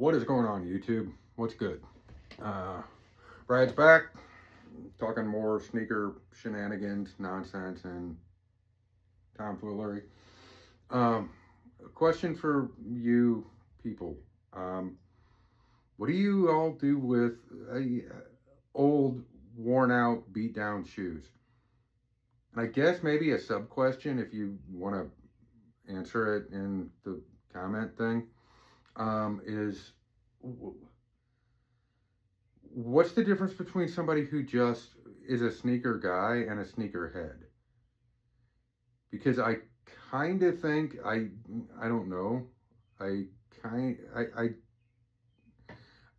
What is going on, YouTube? What's good? Brad's back, talking more sneaker shenanigans, nonsense, and tomfoolery. A question for you people. Um, what do you all do with old, worn out, beat down shoes? And I guess maybe a sub question if you want to answer it in the comment thing is what's the difference between somebody who just is a sneaker guy and a sneaker head? Because I kind of think I don't know. I kind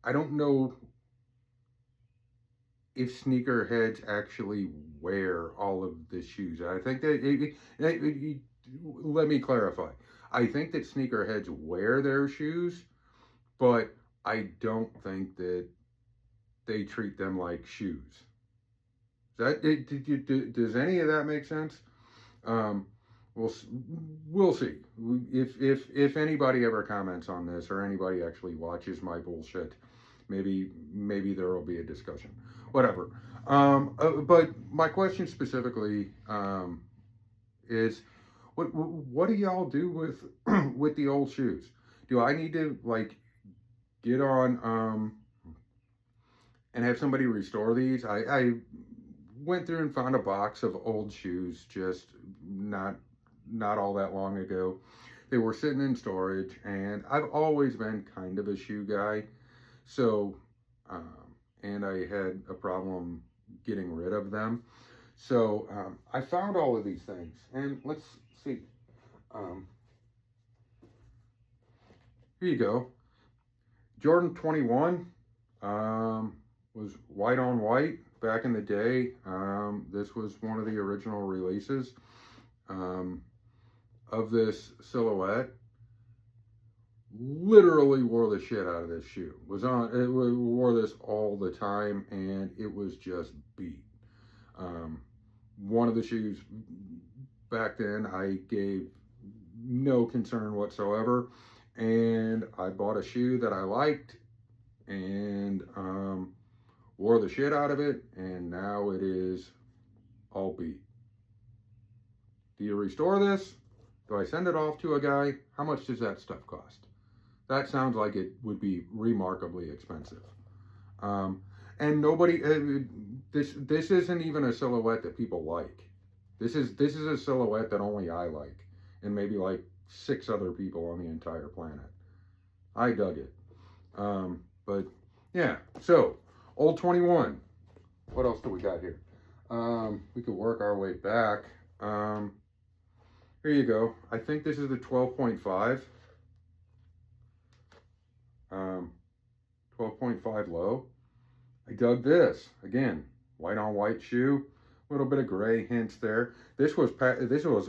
I don't know if sneaker heads actually wear all of the shoes. I think that let me clarify. I think that sneaker heads wear their shoes, but I don't think that they treat them like shoes. Does any of that make sense? Um, we'll we'll see if anybody ever comments on this or anybody actually watches my bullshit. Maybe there will be a discussion. Whatever. But my question specifically is, what do y'all do with with the old shoes? Do I need to like get on and have somebody restore these? I went through and found a box of old shoes just not all that long ago. They were sitting in storage, and I've always been kind of a shoe guy. So, and I had a problem getting rid of them. So I found all of these things, and let's see. Um, Here you go. Jordan 21 was white on white back in the day. This was one of the original releases um, of this silhouette. Literally wore the shit out of this shoe. Wore this all the time, and it was just beat. One of the shoes back then I gave no concern whatsoever, and I bought a shoe that I liked and wore the shit out of it, and now it is all beat. Do you restore this? Do I send it off to a guy? How much does that stuff cost? That sounds like it would be remarkably expensive. And nobody, this isn't even a silhouette that people like. This is a silhouette that only I like, and maybe like 6 other people on the entire planet. I dug it. But yeah, so old 21. What else do we got here? We could work our way back. Here you go. I think this is the 12.5. 12.5 low. I dug this. Again, white on white shoe. A little bit of gray hints there. This was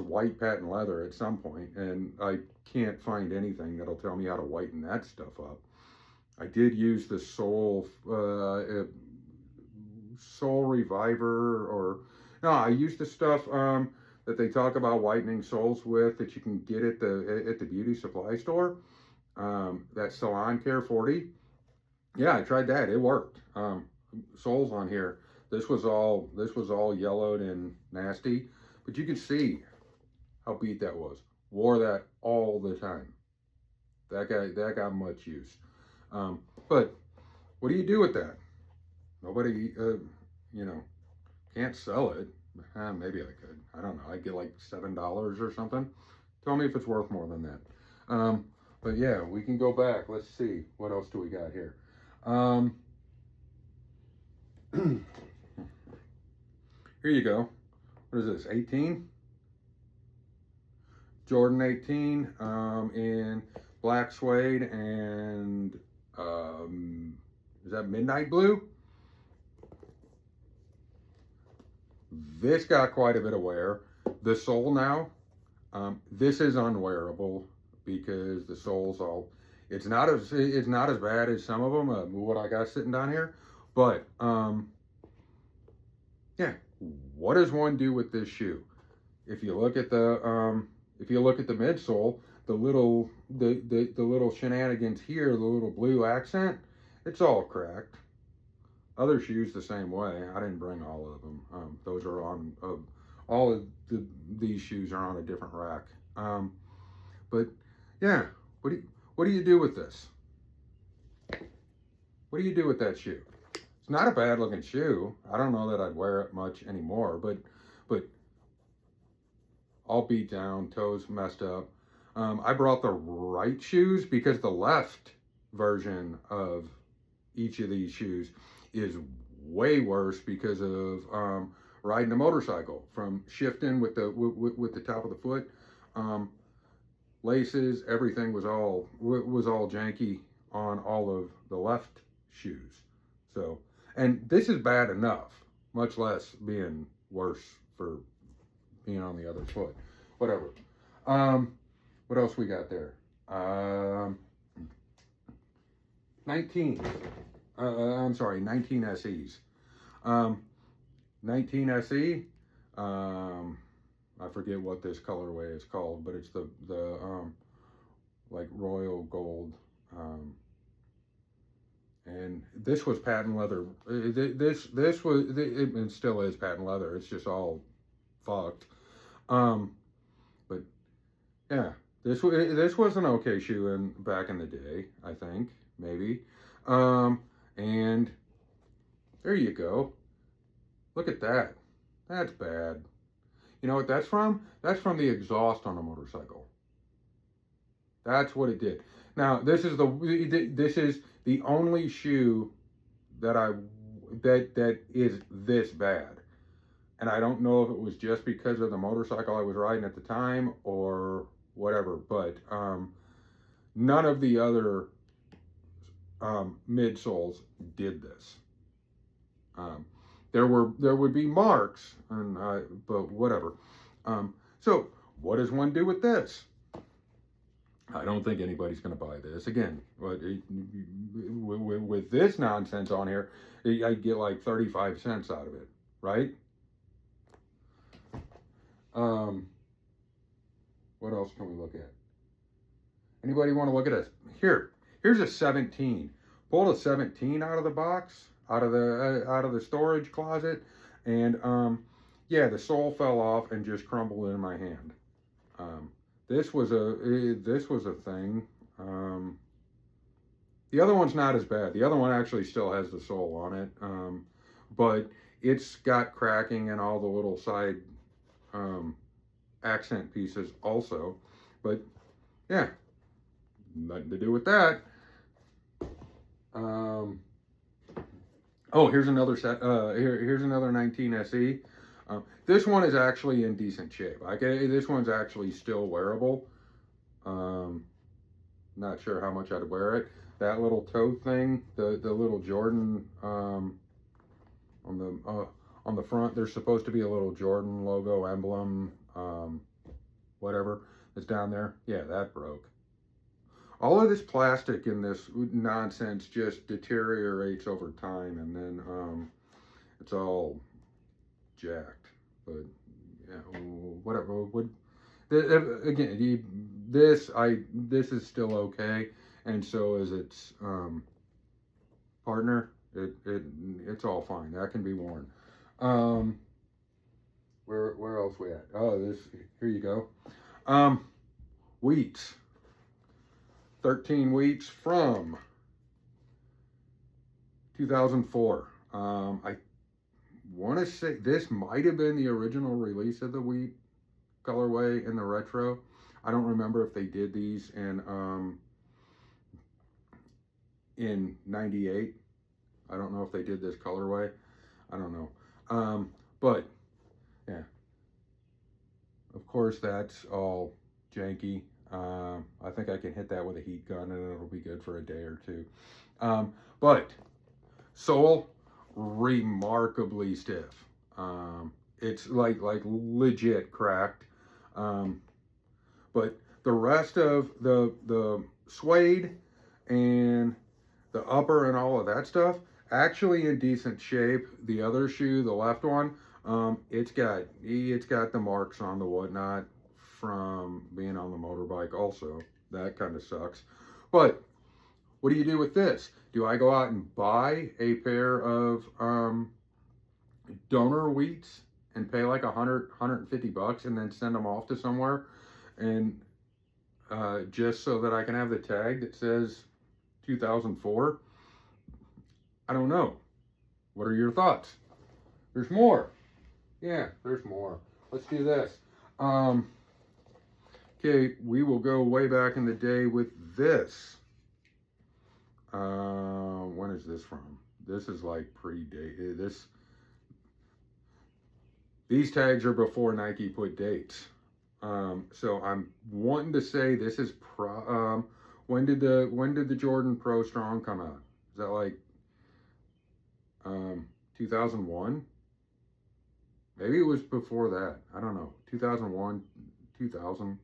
white patent leather at some point, and I can't find anything that'll tell me how to whiten that stuff up. I did use the Soul Reviver, or no, I used the stuff that they talk about whitening soles with that you can get at the beauty supply store. That Salon Care 40. Yeah, I tried that. It worked. Soles on here. This was all yellowed and nasty, but you could see how beat that was. Wore that all the time. That got much use. But what do you do with that? Nobody, can't sell it. Maybe I could. I don't know. I'd get like $7 or something. Tell me if it's worth more than that. But yeah, we can go back. Let's see. What else do we got here? Here you go. What is this? 18? Jordan 18 in black suede and is that midnight blue? This got quite a bit of wear. The sole now, this is unwearable because the sole's all. It's not as bad as some of them. What I got sitting down here, but yeah. What does one do with this shoe? If you look at the midsole, the little shenanigans here, the little blue accent, it's all cracked. Other shoes the same way. I didn't bring all of them. Those are on all of these shoes are on a different rack. But yeah, what do you do with this? What do you do with that shoe? It's not a bad looking shoe. I don't know that I'd wear it much anymore, but all beat down, toes messed up. I brought the right shoes because the left version of each of these shoes is way worse because of riding a motorcycle, from shifting with the top of the foot. Laces, everything was all janky on all of the left shoes. So, and this is bad enough, much less being worse for being on the other foot. Whatever. What else we got there? 19. I'm sorry, 19 SEs. 19 SE. I forget what this colorway is called, but it's the like royal gold. And this was patent leather. This was, it still is patent leather. It's just all fucked. But yeah, this was an okay shoe back in the day, I think, maybe. And there you go. Look at that. That's bad. You know what that's from? That's from the exhaust on a motorcycle. That's what it did. Now, this is the only shoe that is this bad. And I don't know if it was just because of the motorcycle I was riding at the time or whatever, but none of the other midsoles did this. There would be marks, but whatever. So what does one do with this? I don't think anybody's going to buy this. Again, with this nonsense on here, I'd get like 35 cents out of it, right? What else can we look at? Anybody want to look at a here's a 17. Pulled a 17 out of the box, out of the storage closet, and yeah, the sole fell off and just crumbled in my hand. This was a thing. The other one's not as bad. The other one actually still has the sole on it, but it's got cracking and all the little side accent pieces also. But yeah, nothing to do with that. Oh, here's another set. Here's another 19 SE. This one is actually in decent shape. This one's actually still wearable. Not sure how much I'd wear it. That little toe thing, the little Jordan on the front. There's supposed to be a little Jordan logo emblem, whatever that's down there. Yeah, that broke. All of this plastic in this nonsense just deteriorates over time, and then it's all jacked. But yeah, whatever. Again, this is still okay, and so is its partner. It's all fine. That can be worn. Where else we at? Oh, here you go. Wheats. 13 wheats from 2004. I want to say this might have been the original release of the wheat colorway in the retro. I don't remember if they did these in 98. I don't know if they did this colorway. I don't know. But yeah, of course that's all janky. I think I can hit that with a heat gun and it'll be good for a day or two. But sole, remarkably stiff. It's like legit cracked. But the rest of the suede and the upper and all of that stuff, actually in decent shape. The other shoe, the left one, it's got the marks on the whatnot from being on the motorbike also. That kind of sucks. But what do you do with this? Do I go out and buy a pair of donor wheats and pay like 150 bucks and then send them off to somewhere and just so that I can have the tag that says 2004? I don't know. What are your thoughts? There's more. Yeah, there's more. Let's do this. Okay, we will go way back in the day with this. When is this from? This is like pre-date. These tags are before Nike put dates. So I'm wanting to say this is when did the Jordan Pro Strong come out? Is that like 2001? Maybe it was before that. I don't know. 2001, 2000,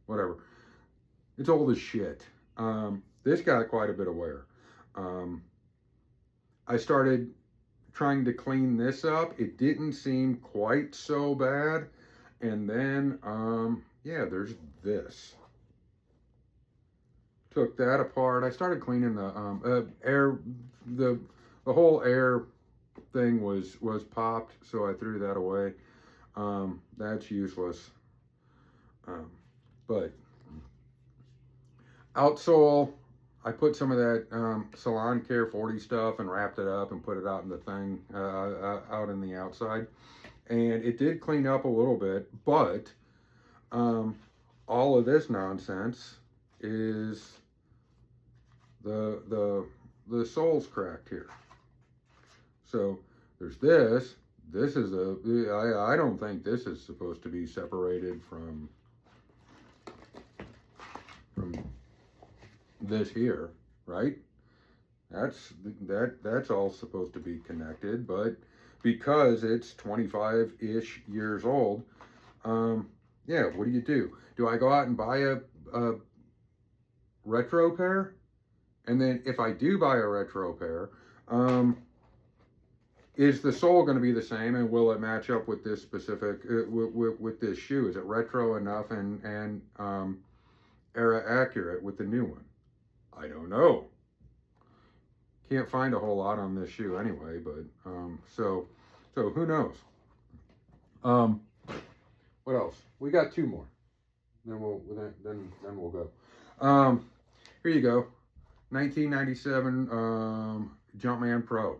whatever. It's old as shit. This got quite a bit of wear. I started trying to clean this up. It didn't seem quite so bad. And then, yeah, there's this. Took that apart. I started cleaning the air. The whole air thing was popped, so I threw that away. That's useless. But outsole, I put some of that Salon Care 40 stuff and wrapped it up and put it out in the thing, out in the outside. And it did clean up a little bit, but all of this nonsense is the sole's cracked here. So there's this. This is I don't think this is supposed to be separated from this here, right? That's all supposed to be connected, but because it's 25-ish years old, yeah, what do? Do I go out and buy a retro pair? And then if I do buy a retro pair, is the sole going to be the same, and will it match up with this specific with this shoe? Is it retro enough and era accurate with the new one? I don't know. Can't find a whole lot on this shoe anyway, but so who knows? What else? We got two more. Then we'll go. Here you go. 1997 Jumpman Pro.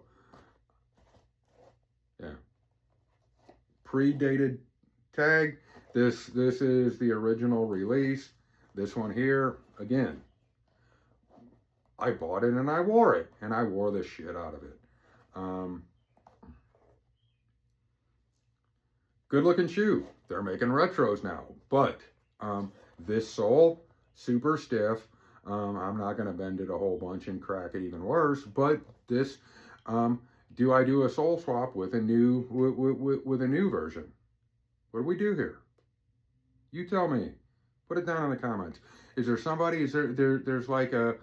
Yeah. Pre-dated tag. This is the original release. This one here, again, I bought it and I wore it, and I wore the shit out of it. Good looking shoe. They're making retros now, but this sole, super stiff. I'm not going to bend it a whole bunch and crack it even worse, but this, do I do a sole swap with a new with a new version? What do we do here? You tell me. Put it down in the comments. Is there somebody? There's like a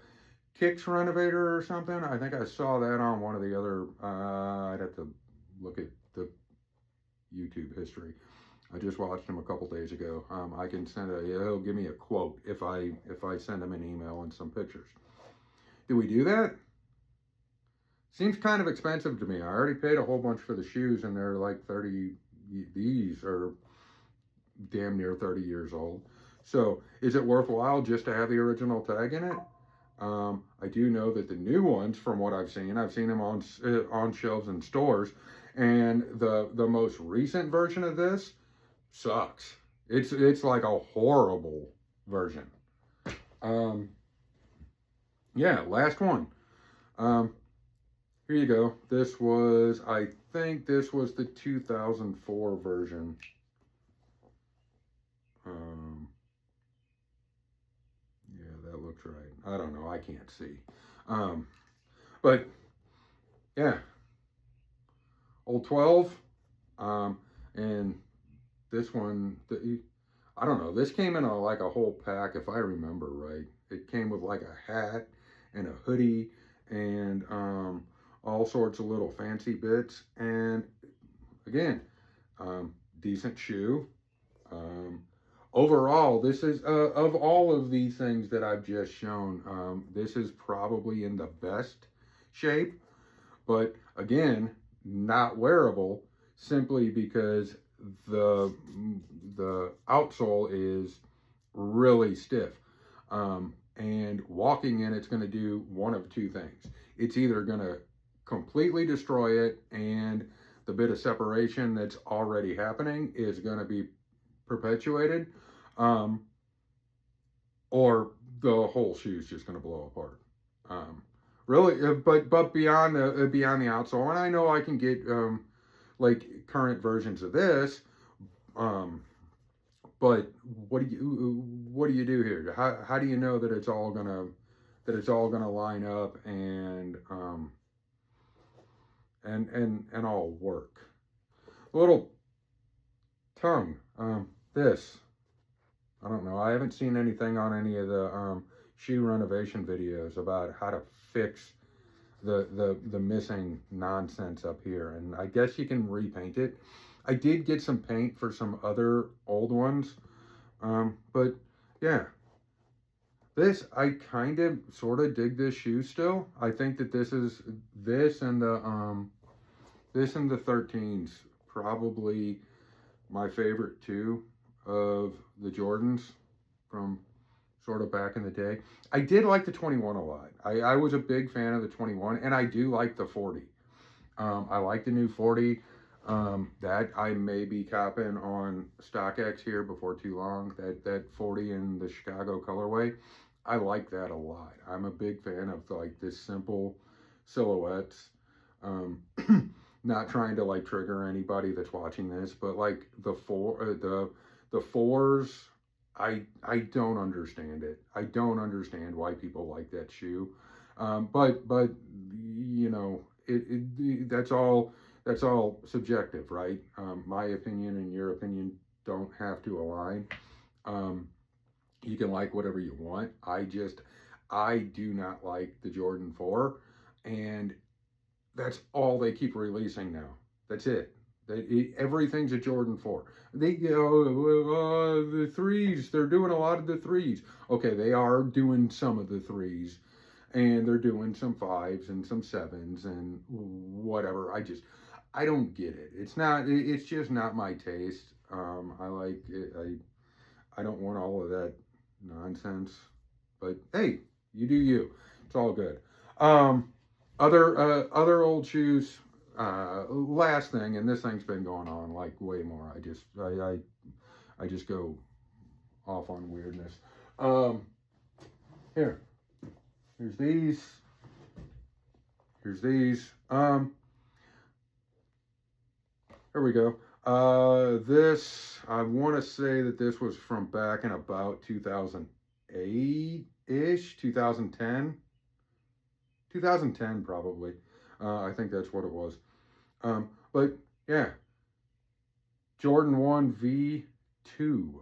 Kicks renovator or something? I think I saw that on one of the other. I'd have to look at the YouTube history. I just watched him a couple days ago. I can he'll give me a quote if I send him an email and some pictures. Do we do that? Seems kind of expensive to me. I already paid a whole bunch for the shoes, and they're like 30. These are damn near 30 years old. So is it worthwhile just to have the original tag in it? I do know that the new ones, from what I've seen them on shelves in stores, and the most recent version of this sucks. It's like a horrible version. Yeah, last one. Here you go. This was, I think this was the 2004 version. Yeah, that looks right. I don't know. I can't see. But yeah, old 12. And this one, I don't know. This came in like a whole pack, if I remember right. It came with like a hat and a hoodie and all sorts of little fancy bits. And again, decent shoe. Overall, this is of all of these things that I've just shown, this is probably in the best shape. But again, not wearable simply because the the outsole is really stiff. And walking in it's going to do one of two things. It's either going to completely destroy it, and the bit of separation that's already happening is going to be perpetuated, um, or the whole shoe is just going to blow apart. Really, but beyond the outsole, and I know I can get like current versions of this. Um, but what do you do here? How do you know that it's all gonna line up and all work? A little tongue. This I don't know. I haven't seen anything on any of the shoe renovation videos about how to fix the missing nonsense up here, and I guess you can repaint it. I did get some paint for some other old ones, but yeah, this I kind of sort of dig this shoe still. I think that this and the 13s probably my favorite two of the Jordans from sort of back in the day. I did like the 21 a lot. I was a big fan of the 21, and I do like the 40. I like the new 40. That I may be copping on StockX here before too long. That 40 in the Chicago colorway. I like that a lot. I'm a big fan of like this simple silhouettes. Um, not trying to like trigger anybody that's watching this, but like the fours, I don't understand it. I don't understand why people like that shoe. But you know that's all subjective, right? My opinion and your opinion don't have to align. Um, you can like whatever you want. I do not like the Jordan 4, and that's all they keep releasing now. That's it. Everything's a Jordan 4. The threes, they're doing a lot of the threes. Okay, they are doing some of the threes, and they're doing some fives and some sevens and whatever. I don't get it. It's just not my taste. I like it. I don't want all of that nonsense. But hey, you do you. It's all good. Um, other old shoes. Last thing, and this thing's been going on like way more. I just go off on weirdness. Um, here, here's these. Here's these. Here we go. This I want to say that this was from back in about 2008 ish, 2010, 2010 probably. I think that's what it was. But yeah, Jordan 1 V2.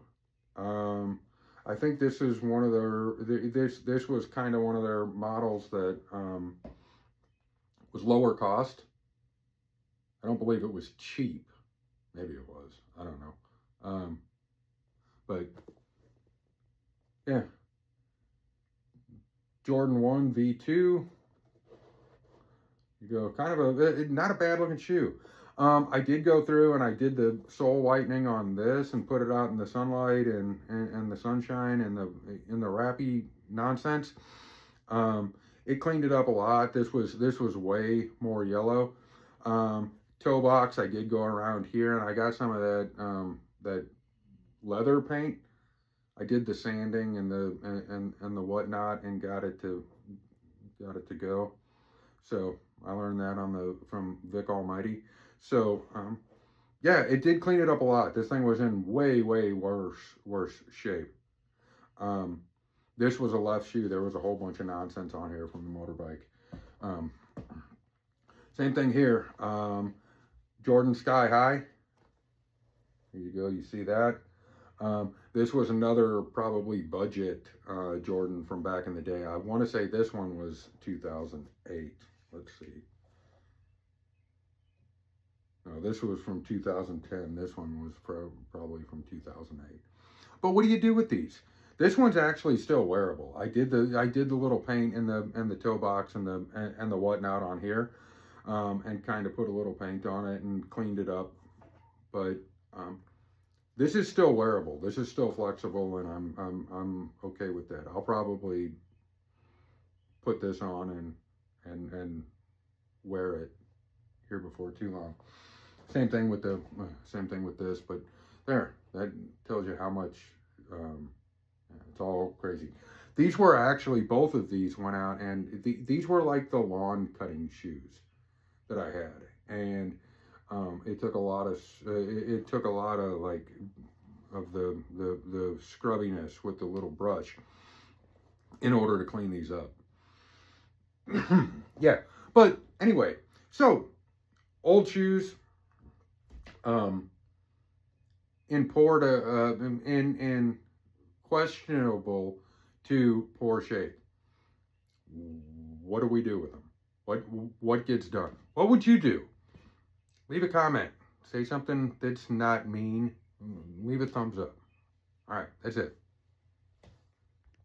I think this is one of this was kind of one of their models that was lower cost. I don't believe it was cheap. Maybe it was. I don't know. But yeah, Jordan 1 V2. You go kind of not a bad looking shoe. I did go through and I did the sole whitening on this and put it out in the sunlight and the sunshine and the wrappy nonsense. It cleaned it up a lot. This was way more yellow. Toe box, I did go around here and I got some of that leather paint. I did the sanding and the whatnot and got it to go. So I learned that from Vic Almighty. So yeah, it did clean it up a lot. This thing was in way worse shape. This was a left shoe. There was a whole bunch of nonsense on here from the motorbike. Same thing here. Jordan Sky High. Here you go. You see that? This was another probably budget Jordan from back in the day. I want to say this one was 2008. Let's see. No, this was from 2010. This one was probably from 2008. But what do you do with these? This one's actually still wearable. I did the little paint in the toe box and the whatnot on here, and kind of put a little paint on it and cleaned it up. But this is still wearable. This is still flexible, and I'm okay with that. I'll probably put this on and wear it here before too long. Same thing with this, but there, that tells you how much. It's all crazy. These were actually, both of these went out, and these were like the lawn cutting shoes that I had, and it took a lot of like of the scrubbiness with the little brush in order to clean these up. Yeah, but anyway, so old shoes, in poor to in questionable to poor shape. What do we do with them? What gets done? What would you do? Leave a comment. Say something that's not mean. Leave a thumbs up. All right, that's it.